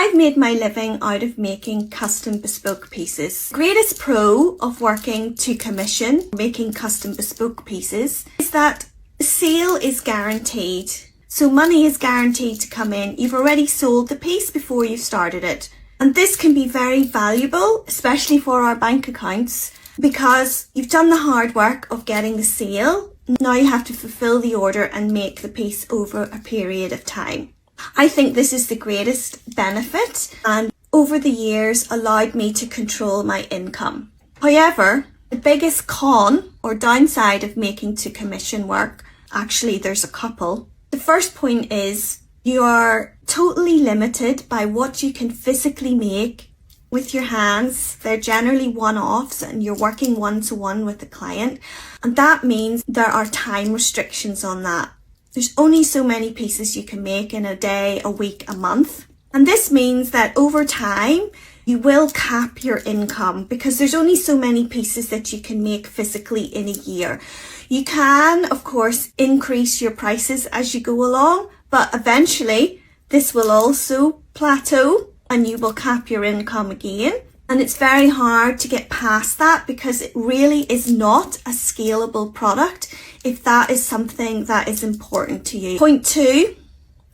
I've made my living out of making custom bespoke pieces. The greatest pro of working to commission, making custom bespoke pieces, is that the sale is guaranteed. So money is guaranteed to come in. You've already sold the piece before you started it. And this can be very valuable, especially for our bank accounts, because you've done the hard work of getting the sale. Now you have to fulfill the order and make the piece over a period of time. I think this is the greatest benefit, and over the years allowed me to control my income. However, the biggest con or downside of making to commission work, actually there's a couple. The first point is you are totally limited by what you can physically make with your hands. They're generally one-offs and you're working one-to-one with the client, and that means there are time restrictions on that. There's only so many pieces you can make in a day, a week, a month. And this means that over time, you will cap your income because there's only so many pieces that you can make physically in a year. You can, of course, increase your prices as you go along, but eventually this will also plateau and you will cap your income again. And it's very hard to get past that because it really is not a scalable product if that is something that is important to you. Point 2,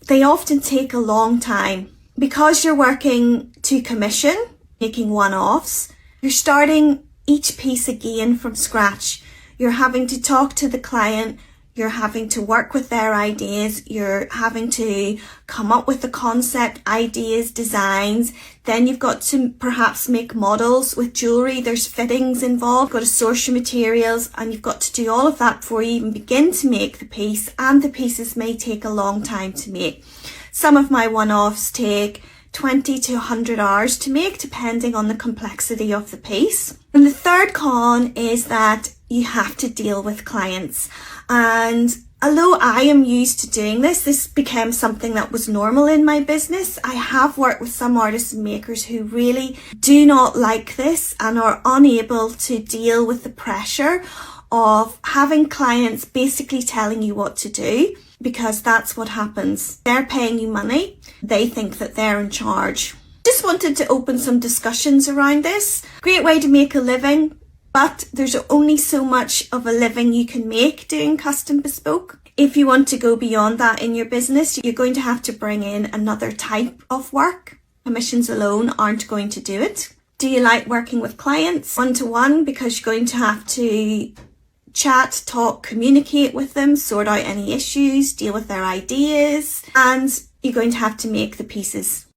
they often take a long time. Because you're working to commission, making one-offs, you're starting each piece again from scratch. You're having to talk to the client, you're having to work with their ideas, you're having to come up with the concept, ideas, designs. Then you've got to perhaps make models with jewellery. There's fittings involved. You've got to source your materials and you've got to do all of that before you even begin to make the piece, and the pieces may take a long time to make. Some of my one-offs take 20 to 100 hours to make, depending on the complexity of the piece. And the third con is that you have to deal with clients. And although I am used to doing this became something that was normal in my business. I have worked with some artists and makers who really do not like this and are unable to deal with the pressure of having clients basically telling you what to do, because that's what happens. They're paying you money. They think that they're in charge. Just wanted to open some discussions around this. Great way to make a living, but there's only so much of a living you can make doing custom bespoke. If you want to go beyond that in your business, you're going to have to bring in another type of work. Commissions alone aren't going to do it. Do you like working with clients one-to-one? Because you're going to have to chat, talk, communicate with them, sort out any issues, deal with their ideas, and you're going to have to make the pieces.